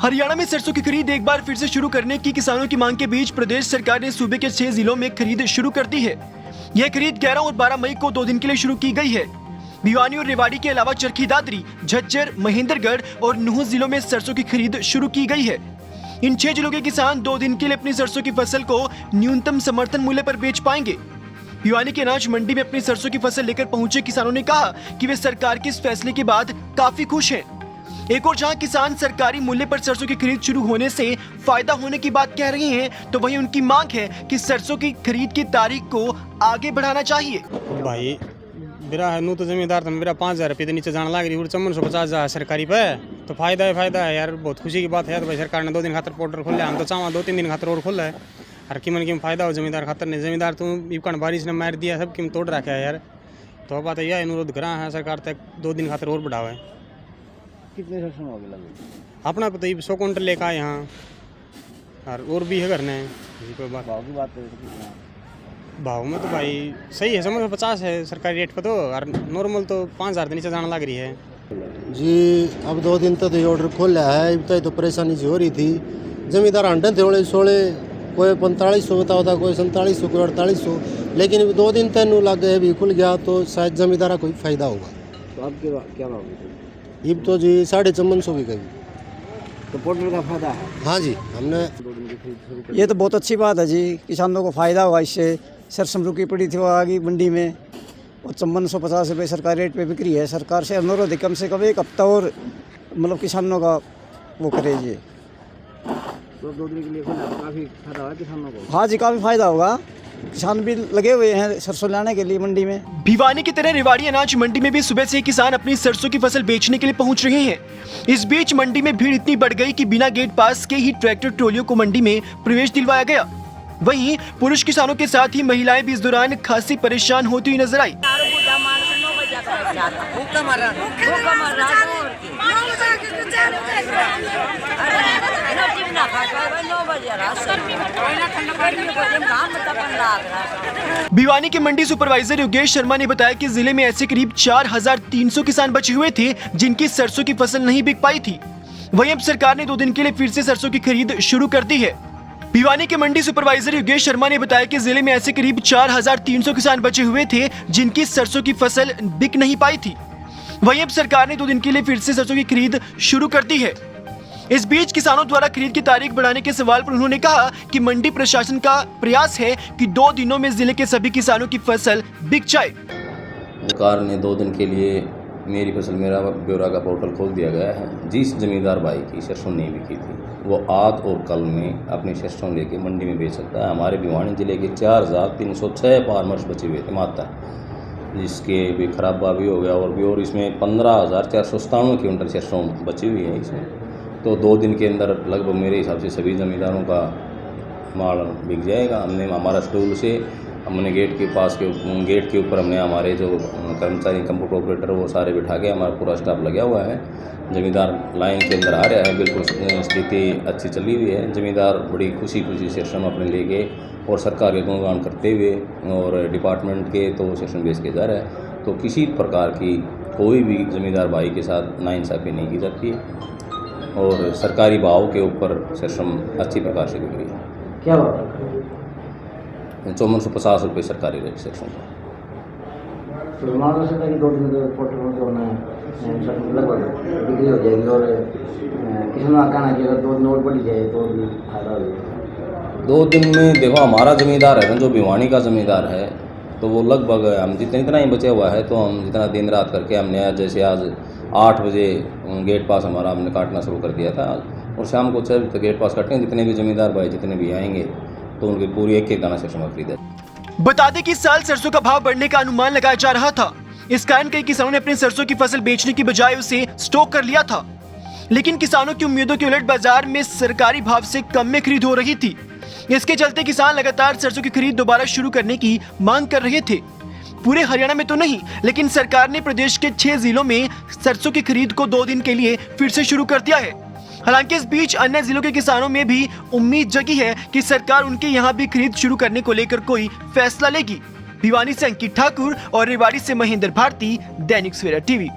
हरियाणा में सरसों की खरीद एक बार फिर से शुरू करने की किसानों की मांग के बीच प्रदेश सरकार ने सूबे के 6 जिलों में खरीद शुरू कर दी है। यह खरीद 11 और 12 मई को 2 दिन के लिए शुरू की गई है। भिवानी और रेवाड़ी के अलावा चरखी दादरी, झज्जर, महेंद्रगढ़ और नूंह जिलों में सरसों की खरीद शुरू की गई है। इन 6 जिलों के किसान 2 दिन के लिए अपनी सरसों की फसल को न्यूनतम समर्थन मूल्य पर बेच पाएंगे। भिवानी के अनाज मंडी में अपनी सरसों की फसल लेकर पहुंचे किसानों ने कहा कि वे सरकार के इस फैसले के बाद काफी खुश हैं। एक और जहां किसान सरकारी मूल्य पर सरसों की खरीद शुरू होने से फायदा होने की बात कह रहे हैं, तो वहीं उनकी मांग है कि सरसों की खरीद की तारीख को आगे बढ़ाना चाहिए। भाई मेरा है तो जमींदार तो मेरा 5000 रुपये नीचे जाने लग रही और 5450 सरकारी पे तो फायदा है यार, बहुत खुशी की बात है। तो भाई सरकार ने 2 दिन खातर पोर्टल खोल हम तो चाह 2-3 दिन खातर और खोला है। हर कीमन की फायदा हो जमींदार खातर ने जमींदार तो इकन बारिश ने मार दिया, सब कीम तोड़ रखा है यार। तो बात यह अनुरोध करा है सरकार तक 2 दिन खातर और बढ़ावा है। कितने सरसों हो गए अपना पता ही 100 क्विंटल लेकर आए यहाँ और भी है करने भाव की बात करें तो कितना भाव में तो भाई सही है, 50 है सरकारी रेट पर तो, और नॉर्मल तो 5000 के नीचे जाने लग रही है जी। अब 2 दिन तो ये ऑर्डर खोला है, अब तो परेशानी सी हो रही थी। जमींदार हंडे थे 16 कोई 4500 बताओ था, कोई 4700 कोई 4800, लेकिन 2 दिन तेन लग गए भी खुल गया तो शायद जमींदार को फायदा होगा। तो अब क्या भाव अब तो जी 5450 भी गई। तो पोर्टल का फायदा है? हाँ जी, हमने 2 दिन की खरीद शुरू कर ये तो बहुत अच्छी बात है जी, किसानों को फायदा हुआ इससे। सरसों रुकी पड़ी थी वो आ गई मंडी में और 5450 रुपये सरकारी रेट पे बिक्री है। सरकार से अनुरोध है कम से कम 1 हफ्ता और मतलब किसानों का वो करे जी। तो 2 दिन के लिए खोला तो काफ़ी फायदा हुआ किसानों को? हाँ जी, काफ़ी फायदा होगा, किसान भी लगे हुए हैं सरसों लाने के लिए मंडी में। भिवानी की तरह रेवाड़ी अनाज मंडी में भी सुबह से किसान अपनी सरसों की फसल बेचने के लिए पहुंच रहे हैं। इस बीच मंडी में भीड़ इतनी बढ़ गई कि बिना गेट पास के ही ट्रैक्टर ट्रॉलियों को मंडी में प्रवेश दिलवाया गया। वहीं पुरुष किसानों के साथ ही महिलाएं भी इस दौरान खासी परेशान होती हुई नजर आई। भिवानी के मंडी सुपरवाइजर योगेश शर्मा ने बताया कि जिले में ऐसे करीब 4300 किसान बचे हुए थे जिनकी सरसों की फसल नहीं बिक पाई थी। वहीं अब सरकार ने 2 दिन के लिए फिर से सरसों की खरीद शुरू कर दी है। भिवानी के मंडी सुपरवाइजर योगेश शर्मा ने बताया कि जिले में ऐसे करीब 4300 किसान बचे हुए थे जिनकी सरसों की फसल बिक नहीं पाई थी। वहीं अब सरकार ने 2 दिन के लिए फिर से सरसों की खरीद शुरू कर दी है। इस बीच किसानों द्वारा खरीद की तारीख बढ़ाने के सवाल पर उन्होंने कहा कि मंडी प्रशासन का प्रयास है कि 2 दिनों में जिले के सभी किसानों की फसल बिक जाए। सरकार ने 2 दिन के लिए मेरी फसल मेरा ब्यौरा का पोर्टल खोल दिया गया है। जिस जमींदार भाई की सरसों नहीं बिकी थी वो आज और कल में अपनी सरसों लेके मंडी में बेच सकता है। हमारे भिवानी जिले के 4306 फार्मर्स बचे हुए थे मात्र, जिसके भी खराबा भी हो गया और इसमें 15497 क्विंटल सरसों बची हुई है इसमें। तो 2 दिन के अंदर लगभग मेरे हिसाब से सभी ज़मींदारों का माल बिक जाएगा। हमारा शेड्यूल से हमने गेट के ऊपर हमने हमारे जो कर्मचारी कंप्यूटर ऑपरेटर वो सारे बिठा के हमारा पूरा स्टाफ लगा हुआ है। ज़मींदार लाइन के अंदर आ रहा है, बिल्कुल स्थिति अच्छी चली हुई है। ज़मींदार बड़ी खुशी सेशन अपने लेके और सरकार के गुणगान करते हुए और डिपार्टमेंट के तो सेशन बेच के जा रहा है। तो किसी प्रकार की कोई भी ज़मींदार भाई के साथ नाइंसाफ़ी नहीं की जाती है और सरकारी भाव के ऊपर सेशन अच्छी प्रकार से बिक रही है। क्या भाव? 5450 रुपये सरकारी रेट सेक्शन का। तो मान लो सकता है कि 2 दिन के पोर्टल में जो है लगभग बिक्री हो जाएगी और किसानों का कहना है कि अगर 2 दिन और बढ़ी जाए तो भी फायदा हो जाएगा। 2 दिन में देखो हमारा ज़मींदार है ना, जो भिवानी का ज़मींदार है, तो वो लगभग हम जितना ही बचा हुआ है तो हम जितना दिन रात करके हमने जैसे आज 8 बजे गेट पास हमारा हमने काटना शुरू कर दिया था और शाम को 6 बजे तक गेट पास काटेंगे। जितने भी ज़मींदार भाई जितने भी आएंगे तो उनकी पूरी एक दाना सरसों खरीदे। बता दें कि इस साल सरसों का भाव बढ़ने का अनुमान लगाया जा रहा था। इस कारण कई किसानों ने अपनी सरसों की फसल बेचने की बजाय उसे स्टॉक कर लिया था, लेकिन किसानों की उम्मीदों के उलट बाजार में सरकारी भाव से कम में खरीद हो रही थी। इसके चलते किसान लगातार सरसों की खरीद दोबारा शुरू करने की मांग कर रहे थे। पूरे हरियाणा में तो नहीं, लेकिन सरकार ने प्रदेश के 6 जिलों में सरसों की खरीद को 2 दिन के लिए फिर से शुरू कर दिया है। हालांकि इस बीच अन्य जिलों के किसानों में भी उम्मीद जगी है कि सरकार उनके यहाँ भी खरीद शुरू करने को लेकर कोई फैसला लेगी। भिवानी से अंकित ठाकुर और रेवाड़ी से महेंद्र भारती, दैनिक सवेरा टीवी।